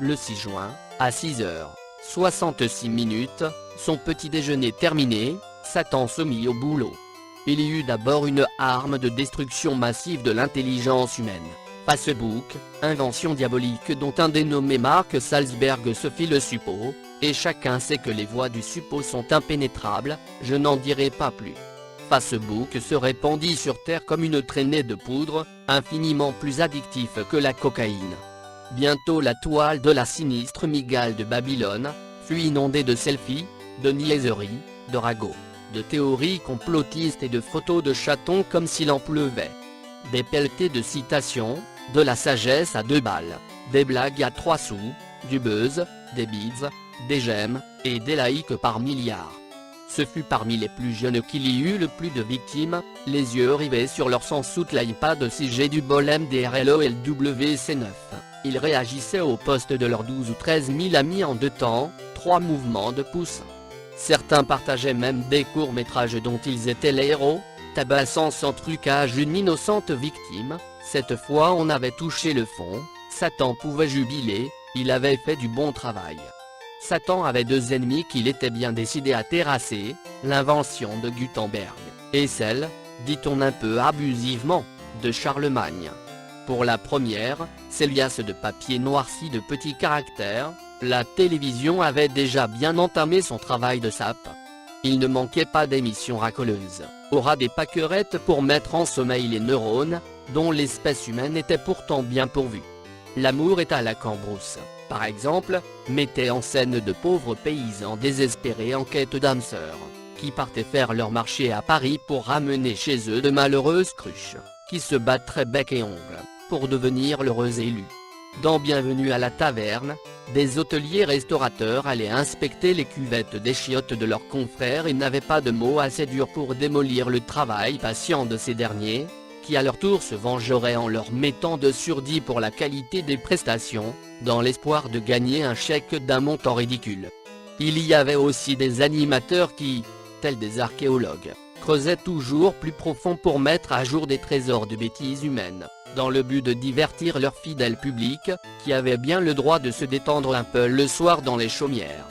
Le 6 juin, à 6h66, son petit déjeuner terminé, Satan se mit au boulot. Il y eut d'abord une arme de destruction massive de l'intelligence humaine. Facebook, invention diabolique dont un dénommé Mark Salzberg se fit le suppôt, et chacun sait que les voies du suppôt sont impénétrables, je n'en dirai pas plus. Facebook se répandit sur Terre comme une traînée de poudre, infiniment plus addictif que la cocaïne. Bientôt la toile de la sinistre mygale de Babylone fut inondée de selfies, de niaiseries, de ragots, de théories complotistes et de photos de chatons comme s'il en pleuvait. Des pelletées de citations, de la sagesse à 2 balles, des blagues à 3 sous, du buzz, des bids, des j'aime, et des likes par milliards. Ce fut parmi les plus jeunes qu'il y eut le plus de victimes, les yeux rivés sur leur sans soute l'iPad 6G du bol MDRLOLWC9. Ils réagissaient au poste de leurs 12 ou 13 000 amis en 2 temps, 3 mouvements de pouce. Certains partageaient même des courts-métrages dont ils étaient les héros, tabassant sans trucage une innocente victime. Cette fois on avait touché le fond, Satan pouvait jubiler, il avait fait du bon travail. Satan avait 2 ennemis qu'il était bien décidé à terrasser, l'invention de Gutenberg, et celle, dit-on un peu abusivement, de Charlemagne. Pour la première, ces liasses de papier noirci de petits caractères, la télévision avait déjà bien entamé son travail de sape. Il ne manquait pas d'émissions racoleuses, aura des pâquerettes pour mettre en sommeil les neurones, dont l'espèce humaine était pourtant bien pourvue. L'amour est à la cambrousse, par exemple, mettait en scène de pauvres paysans désespérés en quête d'âme sœur, qui partaient faire leur marché à Paris pour ramener chez eux de malheureuses cruches, qui se battraient bec et ongles, pour devenir l'heureux élu. Dans Bienvenue à la taverne, des hôteliers restaurateurs allaient inspecter les cuvettes des chiottes de leurs confrères et n'avaient pas de mots assez durs pour démolir le travail patient de ces derniers, qui à leur tour se vengeraient en leur mettant de surdit pour la qualité des prestations, dans l'espoir de gagner un chèque d'un montant ridicule. Il y avait aussi des animateurs qui, tels des archéologues, creusaient toujours plus profond pour mettre à jour des trésors de bêtises humaines, dans le but de divertir leur fidèle public, qui avait bien le droit de se détendre un peu le soir dans les chaumières.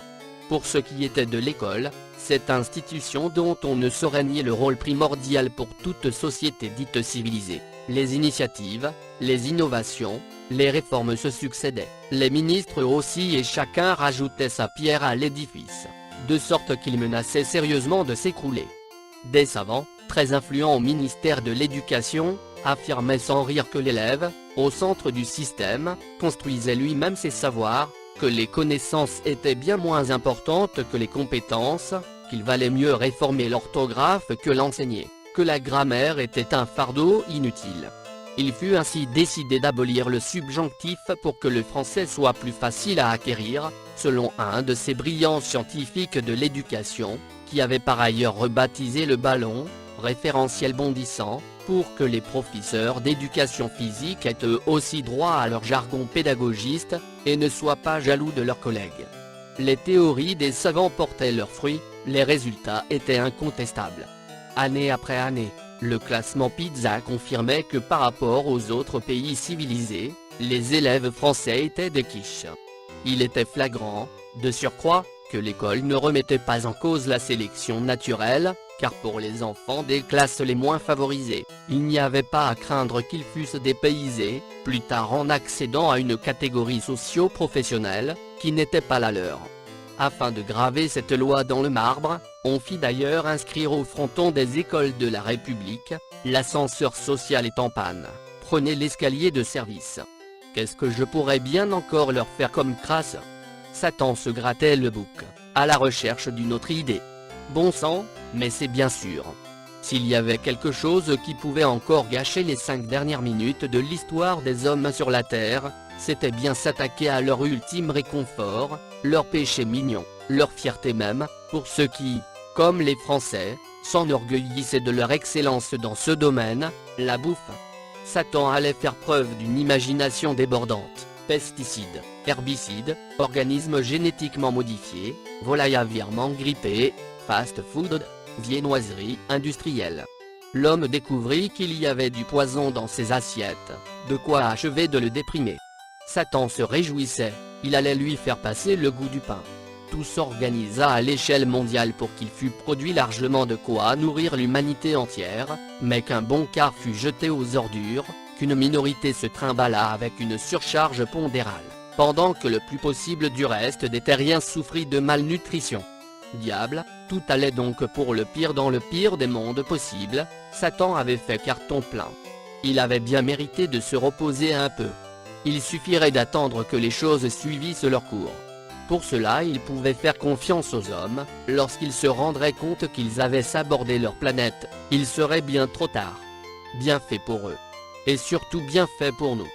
Pour ce qui était de l'école, cette institution dont on ne saurait nier le rôle primordial pour toute société dite civilisée, les initiatives, les innovations, les réformes se succédaient, les ministres aussi et chacun rajoutait sa pierre à l'édifice, de sorte qu'il menaçait sérieusement de s'écrouler. Des savants, très influents au ministère de l'Éducation, affirmaient sans rire que l'élève, au centre du système, construisait lui-même ses savoirs, que les connaissances étaient bien moins importantes que les compétences, qu'il valait mieux réformer l'orthographe que l'enseigner, que la grammaire était un fardeau inutile. Il fut ainsi décidé d'abolir le subjonctif pour que le français soit plus facile à acquérir, selon un de ces brillants scientifiques de l'éducation, qui avait par ailleurs rebaptisé le ballon, référentiel bondissant, pour que les professeurs d'éducation physique aient eux aussi droit à leur jargon pédagogiste, et ne soient pas jaloux de leurs collègues. Les théories des savants portaient leurs fruits, les résultats étaient incontestables. Année après année, le classement PISA confirmait que par rapport aux autres pays civilisés, les élèves français étaient des quiches. Il était flagrant, de surcroît, que l'école ne remettait pas en cause la sélection naturelle, car pour les enfants des classes les moins favorisées, il n'y avait pas à craindre qu'ils fussent dépaysés, plus tard en accédant à une catégorie socio-professionnelle, qui n'était pas la leur. Afin de graver cette loi dans le marbre, on fit d'ailleurs inscrire au fronton des écoles de la République, l'ascenseur social est en panne, prenez l'escalier de service. Qu'est-ce que je pourrais bien encore leur faire comme crasse ? Satan se grattait le bouc, à la recherche d'une autre idée. Bon sang, mais c'est bien sûr. S'il y avait quelque chose qui pouvait encore gâcher les 5 dernières minutes de l'histoire des hommes sur la Terre, c'était bien s'attaquer à leur ultime réconfort, leur péché mignon, leur fierté même, pour ceux qui, comme les Français, s'enorgueillissaient de leur excellence dans ce domaine, la bouffe. Satan allait faire preuve d'une imagination débordante. Pesticides, herbicides, organismes génétiquement modifiés, volailles aviairement grippées, fast-food, viennoiseries industrielles. L'homme découvrit qu'il y avait du poison dans ses assiettes, de quoi achever de le déprimer. Satan se réjouissait, il allait lui faire passer le goût du pain. Tout s'organisa à l'échelle mondiale pour qu'il fût produit largement de quoi nourrir l'humanité entière, mais qu'un bon quart fut jeté aux ordures, qu'une minorité se trimballa avec une surcharge pondérale, pendant que le plus possible du reste des terriens souffrit de malnutrition. Diable, tout allait donc pour le pire dans le pire des mondes possibles, Satan avait fait carton plein. Il avait bien mérité de se reposer un peu. Il suffirait d'attendre que les choses suivissent leur cours. Pour cela il pouvait faire confiance aux hommes, lorsqu'ils se rendraient compte qu'ils avaient sabordé leur planète, il serait bien trop tard. Bien fait pour eux. Et surtout bien fait pour nous.